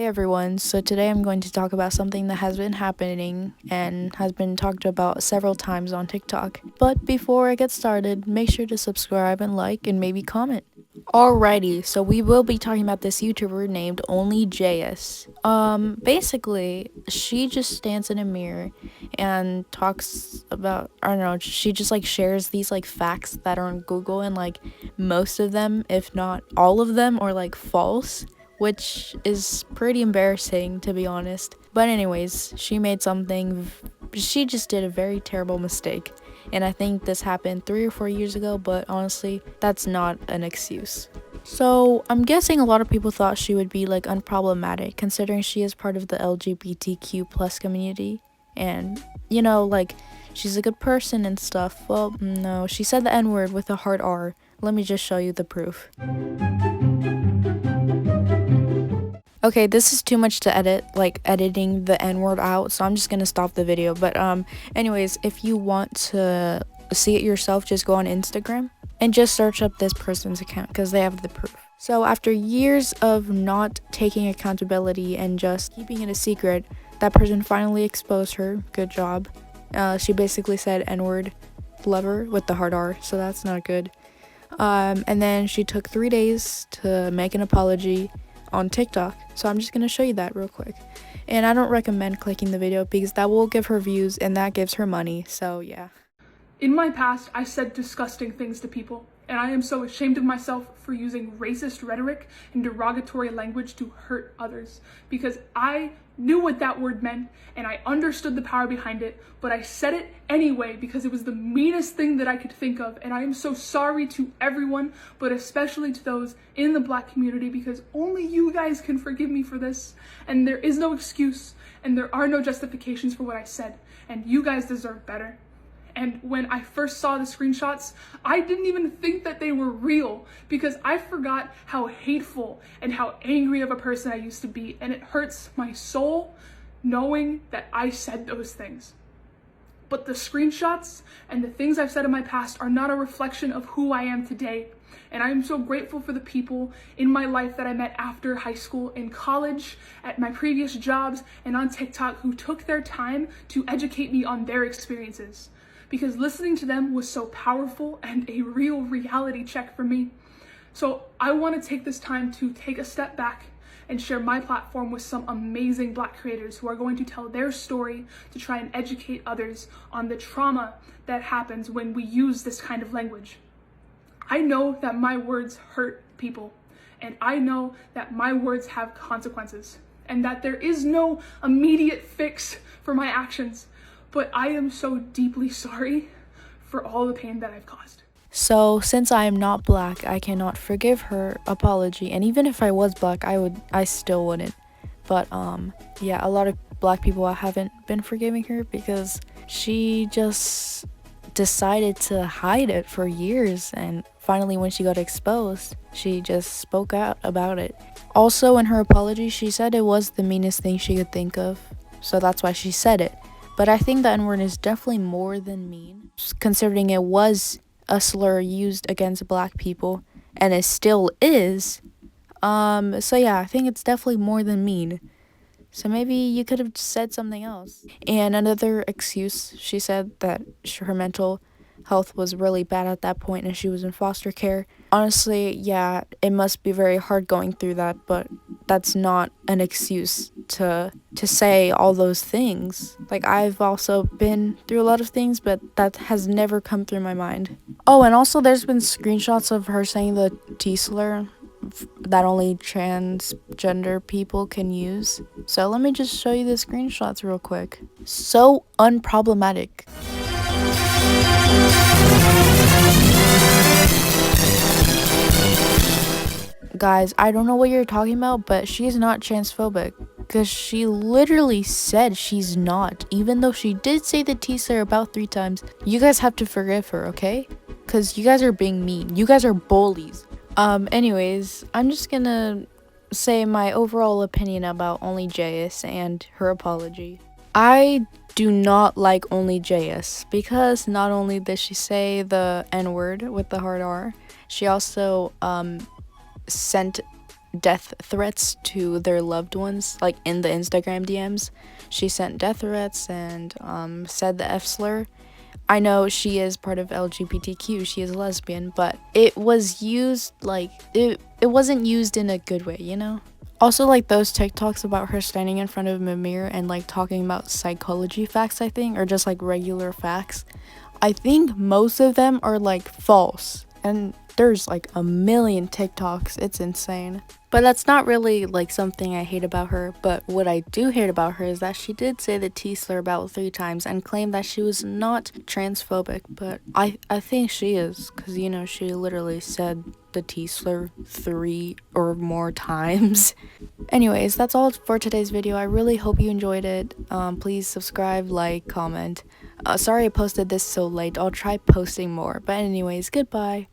everyone, so today I'm going to talk about something that has been happening and has been talked about several times on TikTok. But before I get started, make sure to subscribe and like and maybe comment. Alrighty, so we will be talking about this YouTuber named OnlyJS. Basically, she just stands in a mirror and talks about, I don't know, she just shares these facts that are on Google, and most of them, if not all of them, are false, which is pretty embarrassing, to be honest. But anyways, she just did a very terrible mistake. And I think this happened 3 or 4 years ago, but honestly, that's not an excuse. So I'm guessing a lot of people thought she would be unproblematic, considering she is part of the LGBTQ plus community. And, she's a good person and stuff. Well, no, she said the N-word with a hard R. Let me just show you the proof. Okay, this is too much to edit, editing the N-word out, so I'm just gonna stop the video. But anyways, if you want to see it yourself, just go on Instagram and just search up this person's account because they have the proof. So after years of not taking accountability and just keeping it a secret, that person finally exposed her. Good job. She basically said N-word lover with the hard R, so that's not good. And then she took 3 days to make an apology on TikTok, so I'm just gonna show you that real quick. And I don't recommend clicking the video because that will give her views and that gives her money, so yeah. In my past, I said disgusting things to people, and I am so ashamed of myself for using racist rhetoric and derogatory language to hurt others, because I knew what that word meant and I understood the power behind it, but I said it anyway because it was the meanest thing that I could think of. And I am so sorry to everyone, but especially to those in the Black community, because only you guys can forgive me for this, and there is no excuse and there are no justifications for what I said, and you guys deserve better. And when I first saw the screenshots, I didn't even think that they were real because I forgot how hateful and how angry of a person I used to be. And it hurts my soul knowing that I said those things. But the screenshots and the things I've said in my past are not a reflection of who I am today. And I am so grateful for the people in my life that I met after high school, in college, at my previous jobs, and on TikTok who took their time to educate me on their experiences. Because listening to them was so powerful and a real reality check for me. So I want to take this time to take a step back and share my platform with some amazing Black creators who are going to tell their story to try and educate others on the trauma that happens when we use this kind of language. I know that my words hurt people, and I know that my words have consequences, and that there is no immediate fix for my actions. But I am so deeply sorry for all the pain that I've caused. So since I am not Black, I cannot forgive her apology, and even if I was Black, I still wouldn't. But yeah, a lot of Black people haven't been forgiving her because she just decided to hide it for years, and finally when she got exposed, she just spoke out about it. Also, in her apology, she said it was the meanest thing she could think of, so that's why she said it. But I think the N-word is definitely more than mean, considering it was a slur used against Black people, and it still is. So yeah, I think it's definitely more than mean. So maybe you could have said something else. And another excuse, she said that her mental health was really bad at that point and she was in foster care. Honestly, yeah, it must be very hard going through that, but that's not an excuse to say all those things. I've also been through a lot of things, but that has never come through my mind. Oh, and also there's been screenshots of her saying the T slur that only transgender people can use. So let me just show you the screenshots real quick. So unproblematic. Guys, I don't know what you're talking about, but she's not transphobic. Because she literally said she's not, even though she did say the T slur about 3 times. You guys have to forgive her, okay? Because you guys are being mean. You guys are bullies. Anyways, I'm just gonna say my overall opinion about OnlyJS and her apology. I do not like OnlyJS because not only did she say the N-word with the hard R, she also sent death threats to their loved ones, like in the Instagram DMs. She sent death threats and said the F slur. I know she is part of LGBTQ, she is a lesbian, but it was used like it wasn't used in a good way, you know? Also, like those TikToks about her standing in front of a mirror and like talking about psychology facts, I think, or just like regular facts. I think most of them are like false. And there's like a million TikToks. It's insane. But that's not really like something I hate about her. But what I do hate about her is that she did say the T slur about 3 times and claimed that she was not transphobic. But I think she is, because you know, she literally said the T slur 3 or more times. Anyways, that's all for today's video. I really hope you enjoyed it. Please subscribe, like, comment. Sorry I posted this so late. I'll try posting more. But anyways, goodbye.